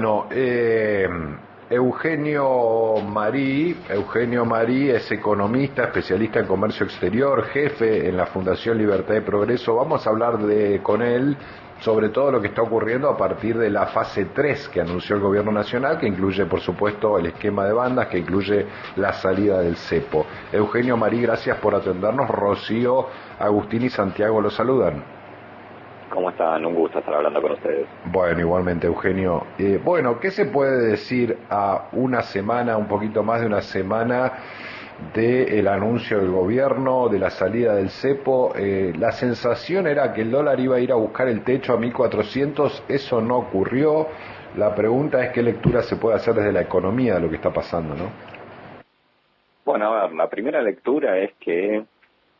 Bueno, Eugenio Marí es economista, especialista en comercio exterior, jefe en la Fundación Libertad y Progreso. Vamos a hablar con él sobre todo lo que está ocurriendo a partir de la fase 3 que anunció el gobierno nacional, que incluye, por supuesto, el esquema de bandas, que incluye la salida del cepo. Eugenio Marí, gracias por atendernos. Rocío, Agustín y Santiago lo saludan. ¿Cómo están? Un gusto estar hablando con ustedes. Bueno, igualmente, Eugenio. Bueno, ¿qué se puede decir a una semana, un poquito más de una semana, del anuncio del gobierno, de la salida del cepo? La sensación era que el dólar iba a ir a buscar el techo a 1.400, eso no ocurrió. La pregunta es qué lectura se puede hacer desde la economía de lo que está pasando, ¿no? Bueno, a ver, la primera lectura es que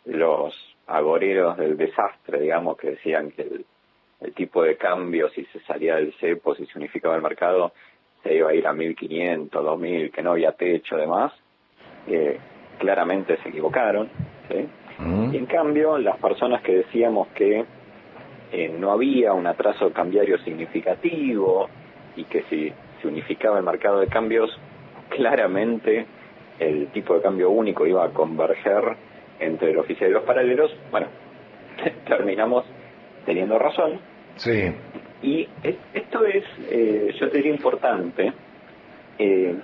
los agoreros del desastre, digamos, que decían que el tipo de cambio, si se salía del cepo, si se unificaba el mercado, se iba a ir a 1.500, 2.000, que no había techo, demás, claramente se equivocaron, ¿sí? Y en cambio, las personas que decíamos que no había un atraso cambiario significativo y que si se unificaba el mercado de cambios, claramente el tipo de cambio único iba a converger entre el oficial y los paralelos, bueno, terminamos teniendo razón. Sí. Y esto es, yo te diría, importante,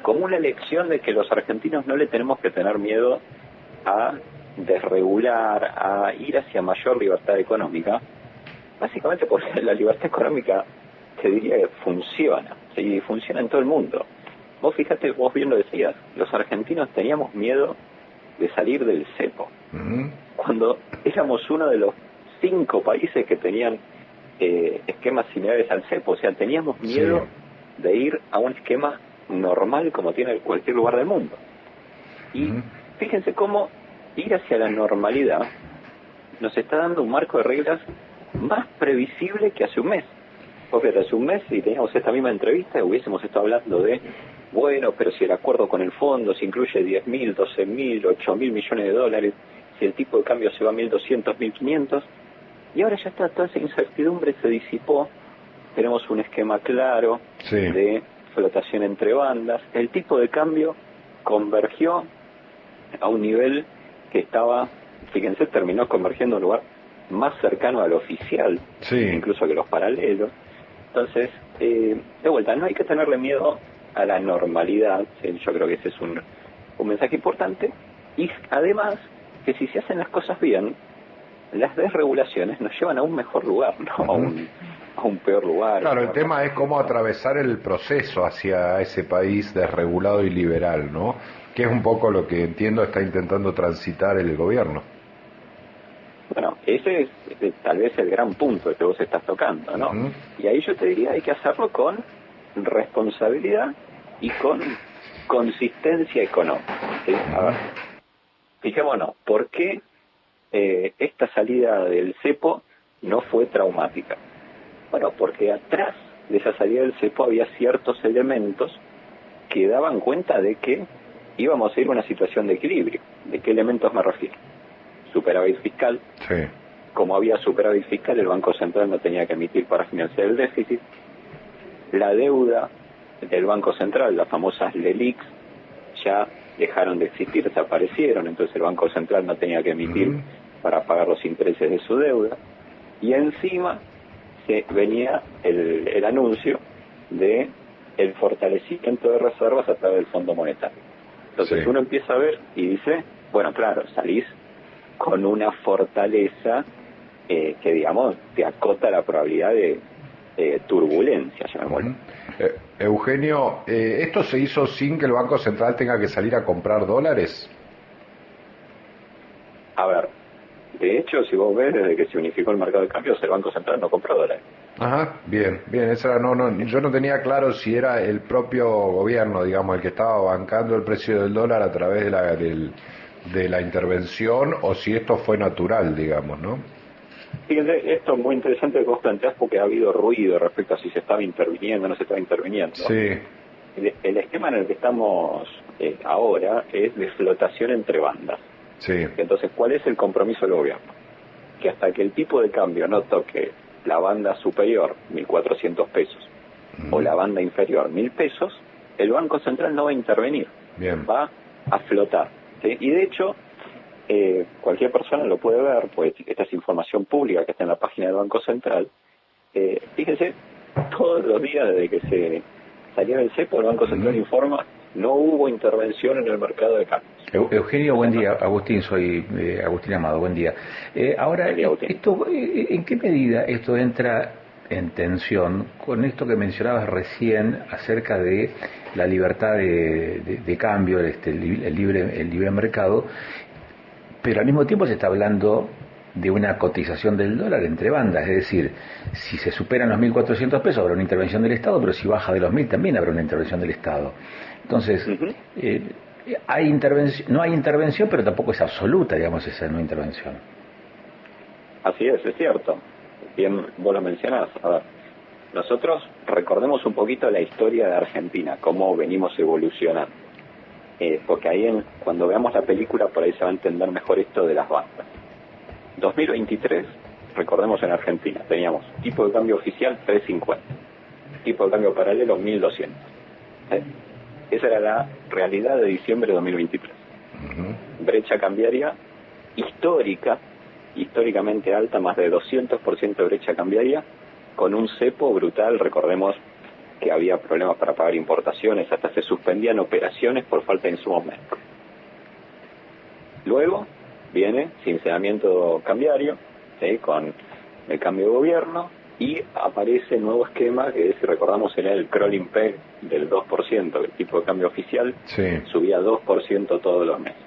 como una lección de que los argentinos no le tenemos que tener miedo a desregular, a ir hacia mayor libertad económica, básicamente porque la libertad económica, te diría que funciona, ¿sí? Funciona en todo el mundo. Vos fíjate, vos bien lo decías, los argentinos teníamos miedo de salir del cepo, cuando éramos uno de los 5 países que tenían esquemas similares al cepo. O sea, teníamos miedo de ir a un esquema normal como tiene cualquier lugar del mundo. Y fíjense cómo ir hacia la normalidad nos está dando un marco de reglas más previsible que hace un mes. Porque hace un mes, si teníamos esta misma entrevista, hubiésemos estado hablando de, bueno, pero si el acuerdo con el fondo se incluye 10.000, 12.000, 8.000 millones de dólares, si el tipo de cambio se va a 1.200, 1.500, y ahora ya está, toda esa incertidumbre se disipó, tenemos un esquema claro de flotación entre bandas, el tipo de cambio convergió a un nivel que estaba, fíjense, terminó convergiendo a un lugar más cercano al oficial, incluso que los paralelos. Entonces, de vuelta, no hay que tenerle miedo a la normalidad, ¿sí? Yo creo que ese es un mensaje importante, y además que si se hacen las cosas bien, las desregulaciones nos llevan a un mejor lugar, no a un peor lugar. Claro, el tema es cómo atravesar el proceso hacia ese país desregulado y liberal, ¿no? Que es un poco lo que entiendo está intentando transitar el gobierno. Bueno, ese es tal vez el gran punto que vos estás tocando, ¿no? Y ahí yo te diría, hay que hacerlo con responsabilidad y con consistencia económica, ¿sí? A ver, fijémonos, ¿por qué esta salida del cepo no fue traumática? Bueno, porque atrás de esa salida del cepo había ciertos elementos que daban cuenta de que íbamos a ir a una situación de equilibrio. ¿De qué elementos me refiero? Superávit fiscal. Como había superávit fiscal, el Banco Central no tenía que emitir para financiar el déficit. La deuda del Banco Central, las famosas LELIQs, ya dejaron de existir, desaparecieron, entonces el Banco Central no tenía que emitir para pagar los intereses de su deuda. Y encima venía el anuncio de el fortalecimiento de reservas a través del Fondo Monetario. Entonces uno empieza a ver y dice, bueno, claro, salís con una fortaleza que, digamos, te acota la probabilidad de turbulencia, llamémoslo. Eugenio, ¿esto se hizo sin que el Banco Central tenga que salir a comprar dólares? A ver, de hecho, si vos ves, desde que se unificó el mercado de cambios, el Banco Central no compró dólares. Ajá, bien, esa yo no tenía claro si era el propio gobierno, digamos, el que estaba bancando el precio del dólar a través de la intervención, o si esto fue natural, digamos, ¿no? Fíjense, esto es muy interesante que vos planteás, porque ha habido ruido respecto a si se estaba interviniendo o no se estaba interviniendo. El esquema en el que estamos ahora es de flotación entre bandas. Entonces, ¿cuál es el compromiso del gobierno? Que hasta que el tipo de cambio no toque la banda superior, 1.400 pesos, o la banda inferior 1.000 pesos, el Banco Central no va a intervenir. Bien. Va a flotar. ¿Sí? Y de hecho, cualquier persona lo puede ver, pues esta es información pública que está en la página del Banco Central. Fíjense, todos los días desde que se salió el cepo, el Banco Central informa, no hubo intervención en el mercado de cambios. Eugenio, buen día. Agustín, soy Agustín Amado, buen día. Ahora, Buen día, Agustín. ¿En qué medida esto entra en tensión con esto que mencionabas recién acerca de la libertad de cambio, el libre mercado, pero al mismo tiempo se está hablando de una cotización del dólar entre bandas? Es decir, si se superan los 1.400 pesos habrá una intervención del Estado, pero si baja de los 1.000 también habrá una intervención del Estado. Entonces, no hay intervención, pero tampoco es absoluta, digamos, esa no intervención. Así es cierto. Bien, vos lo mencionás. A ver, nosotros recordemos un poquito la historia de Argentina, cómo venimos evolucionando. Porque ahí, cuando veamos la película, por ahí se va a entender mejor esto de las bandas. 2023, recordemos en Argentina, teníamos tipo de cambio oficial 3.50, tipo de cambio paralelo 1.200. Esa era la realidad de diciembre de 2023. Brecha cambiaria históricamente alta, más de 200% de brecha cambiaria, con un cepo brutal. Recordemos que había problemas para pagar importaciones, hasta se suspendían operaciones por falta de insumos médicos. Luego viene cincelamiento cambiario, ¿sí?, con el cambio de gobierno, y aparece el nuevo esquema que, si recordamos, era el crawling peg del 2%, el tipo de cambio oficial, subía 2% todos los meses.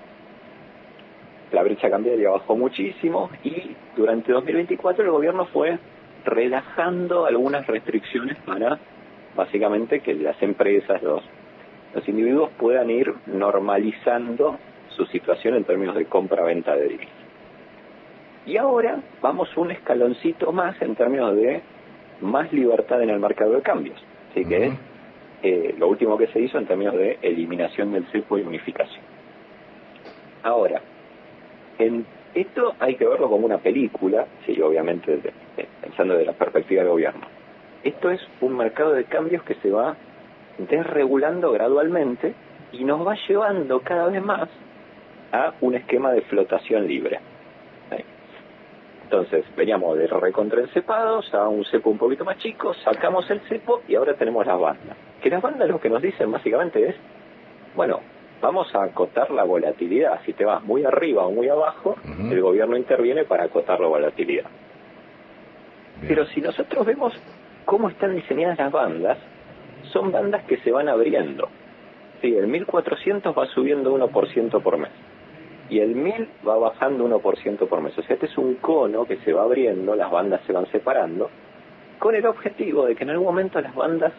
La brecha cambiaria bajó muchísimo y durante 2024 el gobierno fue relajando algunas restricciones para, básicamente, que las empresas, los individuos puedan ir normalizando su situación en términos de compra-venta de divisas. Y ahora vamos un escaloncito más en términos de más libertad en el mercado de cambios. Así que lo último que se hizo en términos de eliminación del cepo y unificación. Ahora, en esto hay que verlo como una película, sí, obviamente pensando desde la perspectiva del gobierno. Esto es un mercado de cambios que se va desregulando gradualmente y nos va llevando cada vez más a un esquema de flotación libre. Entonces, veníamos de recontraencepados a un cepo un poquito más chico, sacamos el cepo y ahora tenemos las bandas. Que las bandas lo que nos dicen básicamente es, bueno, vamos a acotar la volatilidad. Si te vas muy arriba o muy abajo, el gobierno interviene para acotar la volatilidad. Bien. Pero si nosotros vemos cómo están diseñadas las bandas, son bandas que se van abriendo. Sí, el 1.400 va subiendo 1% por mes. Y el 1.000 va bajando 1% por mes. O sea, este es un cono que se va abriendo, las bandas se van separando, con el objetivo de que en algún momento las bandas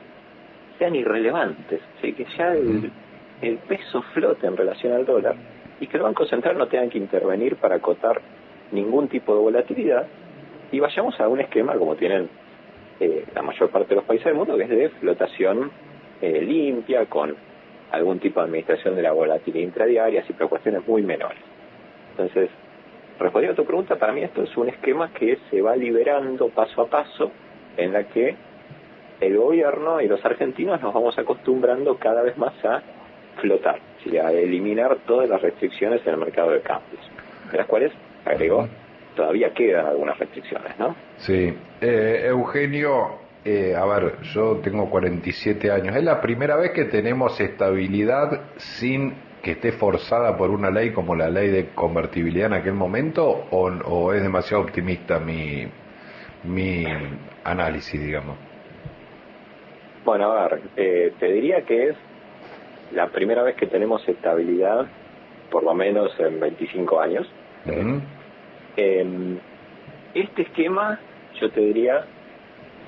sean irrelevantes, ¿sí?, que ya el peso flote en relación al dólar y que el Banco Central no tenga que intervenir para acotar ningún tipo de volatilidad, y vayamos a un esquema como tienen la mayor parte de los países del mundo, que es de flotación limpia, con algún tipo de administración de la volatilidad intradiaria, así, pero cuestiones muy menores. Entonces, respondiendo a tu pregunta, para mí esto es un esquema que se va liberando paso a paso, en la que el gobierno y los argentinos nos vamos acostumbrando cada vez más a flotar, ¿sí?, a eliminar todas las restricciones en el mercado de cambios, de las cuales, agregó, todavía quedan algunas restricciones, ¿no? Sí. Eugenio, a ver, yo tengo 47 años. ¿Es la primera vez que tenemos estabilidad sin que esté forzada por una ley como la ley de convertibilidad en aquel momento, o es demasiado optimista mi análisis, digamos? Bueno, a ver, te diría que es la primera vez que tenemos estabilidad, por lo menos en 25 años. Este esquema, yo te diría,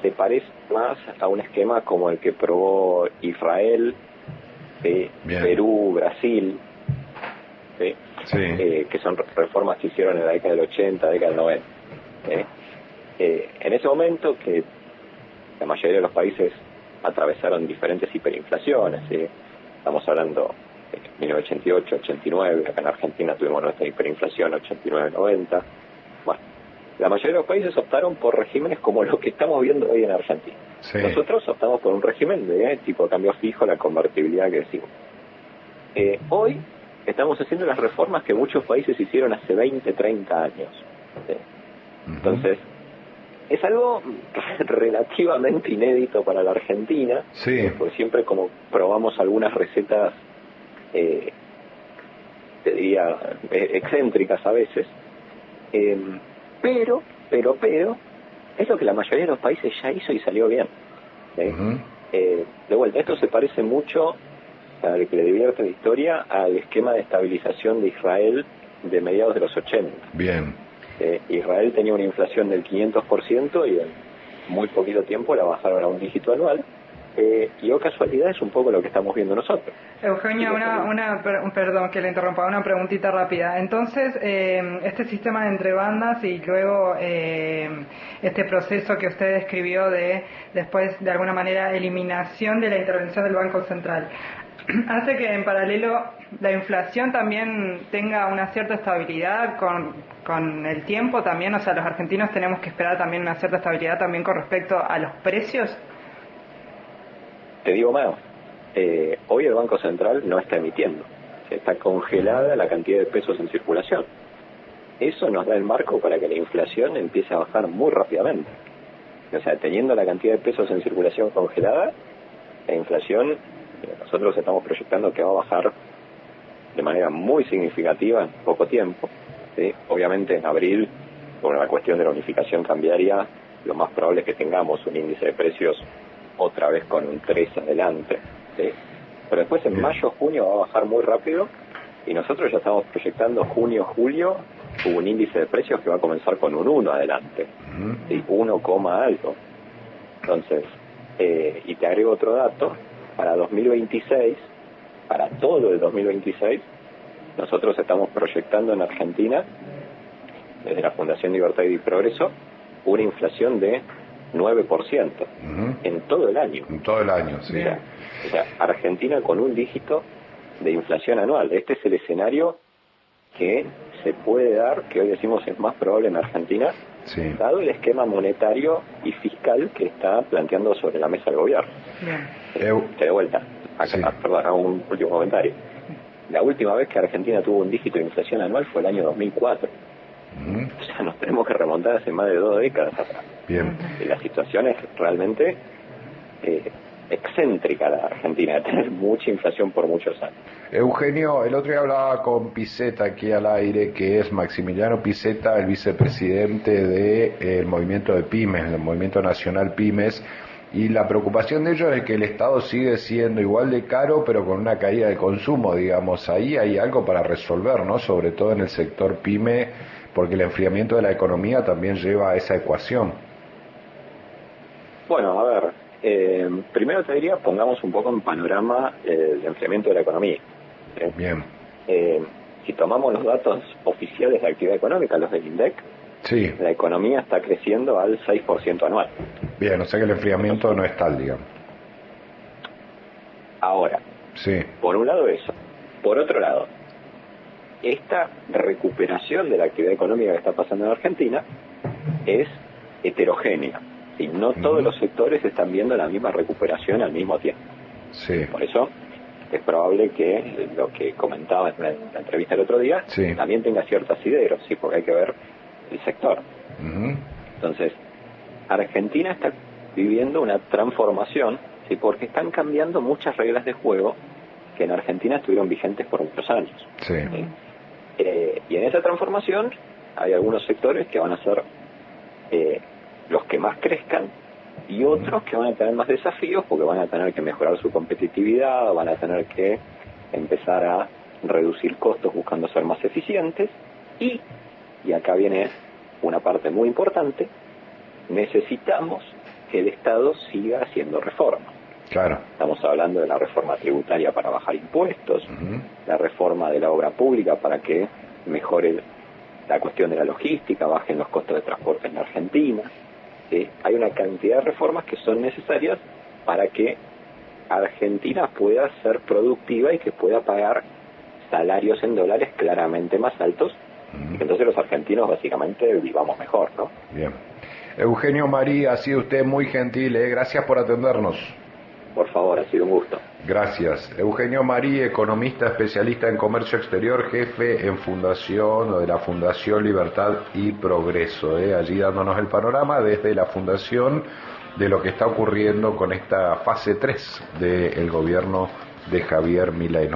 se parece más a un esquema como el que probó Israel, Perú, Brasil, ¿sí? Que son reformas que hicieron en la década del 80, década del 90. En ese momento, que la mayoría de los países atravesaron diferentes hiperinflaciones, ¿sí? Estamos hablando de 1988, 89, acá en Argentina tuvimos nuestra hiperinflación 89, 90. Bueno, la mayoría de los países optaron por regímenes como los que estamos viendo hoy en Argentina. Sí. Nosotros optamos por un régimen de tipo de cambio fijo, la convertibilidad que decimos. Hoy estamos haciendo las reformas que muchos países hicieron hace 20, 30 años. ¿Sí? Entonces, es algo relativamente inédito para la Argentina, Sí. porque siempre como probamos algunas recetas, te diría, excéntricas a veces, pero, es lo que la mayoría de los países ya hizo y salió bien. ¿Sí? De vuelta, esto se parece mucho, para el que le divierte la historia, al esquema de estabilización de Israel de mediados de los 80. Bien. Israel tenía una inflación del 500% y en muy poquito tiempo la bajaron a un dígito anual. Y casualidad es un poco lo que estamos viendo nosotros. Eugenio, perdón que le interrumpa, una preguntita rápida. Entonces, este sistema de entre bandas y luego este proceso que usted describió de después, de alguna manera, eliminación de la intervención del Banco Central, hace que en paralelo la inflación también tenga una cierta estabilidad con el tiempo también. O sea, los argentinos tenemos que esperar también una cierta estabilidad también con respecto a los precios. Te digo más, hoy el Banco Central no está emitiendo, está congelada la cantidad de pesos en circulación. Eso nos da el marco para que la inflación empiece a bajar muy rápidamente. O sea, teniendo la cantidad de pesos en circulación congelada, la inflación, nosotros estamos proyectando que va a bajar de manera muy significativa en poco tiempo. ¿Sí? Obviamente en abril, por la cuestión de la unificación cambiaria, lo más probable es que tengamos un índice de precios otra vez con un 3 adelante, ¿sí? Pero después en mayo, junio va a bajar muy rápido y nosotros ya estamos proyectando junio, julio, un índice de precios que va a comenzar con un 1 adelante, ¿sí? 1, algo. Entonces, y te agrego otro dato, para 2026, para todo el 2026, nosotros estamos proyectando en Argentina, desde la Fundación Libertad y Progreso, una inflación de 9% en todo el año. En todo el año, sí. O sea, Argentina con un dígito de inflación anual. Este es el escenario que se puede dar, que hoy decimos es más probable en Argentina, Sí. dado el esquema monetario y fiscal que está planteando sobre la mesa el gobierno. Te de vuelta. Sí. Perdón, hago un último comentario. La última vez que Argentina tuvo un dígito de inflación anual fue el año 2004. O sea, nos tenemos que remontar hace más de 2 décadas atrás. Bien. Y la situación es realmente excéntrica la Argentina, de tener mucha inflación por muchos años. Eugenio, el otro día hablaba con Picetta aquí al aire, que es Maximiliano Picetta, el vicepresidente del movimiento de pymes, del movimiento nacional pymes, y la preocupación de ellos es que el Estado sigue siendo igual de caro, pero con una caída de consumo, digamos. Ahí hay algo para resolver, ¿no? Sobre todo en el sector pyme, porque el enfriamiento de la economía también lleva a esa ecuación. Bueno, a ver, primero te diría, pongamos un poco en panorama el enfriamiento de la economía. Bien. Si tomamos los datos oficiales de actividad económica, los del INDEC, Sí. la economía está creciendo al 6% anual. Bien, o sea que el enfriamiento no es tal, digamos. Ahora, Sí. por un lado eso. Por otro lado, esta recuperación de la actividad económica que está pasando en Argentina es heterogénea. Y no todos los sectores están viendo la misma recuperación al mismo tiempo. Sí. Por eso es probable que lo que comentaba en la entrevista el otro día Sí. también tenga cierto asidero, ¿sí? Porque hay que ver el sector. Entonces, Argentina está viviendo una transformación, ¿sí? Porque están cambiando muchas reglas de juego que en Argentina estuvieron vigentes por muchos años. Sí. ¿Sí? Y en esa transformación hay algunos sectores que van a ser los que más crezcan y otros que van a tener más desafíos porque van a tener que mejorar su competitividad, van a tener que empezar a reducir costos buscando ser más eficientes y acá viene una parte muy importante, necesitamos que el Estado siga haciendo reformas. Claro. Estamos hablando de la reforma tributaria para bajar impuestos, la reforma de la obra pública para que mejore la cuestión de la logística, bajen los costos de transporte en la Argentina. Hay una cantidad de reformas que son necesarias para que Argentina pueda ser productiva y que pueda pagar salarios en dólares claramente más altos, y que entonces los argentinos básicamente vivamos mejor, ¿no? Bien. Eugenio Marí, ha sido usted muy gentil, gracias por atendernos. Por favor, ha sido un gusto. Gracias. Eugenio Marí, economista especialista en comercio exterior, jefe en Fundación o de la Fundación Libertad y Progreso, allí dándonos el panorama desde la Fundación de lo que está ocurriendo con esta fase 3 del gobierno de Javier Milei.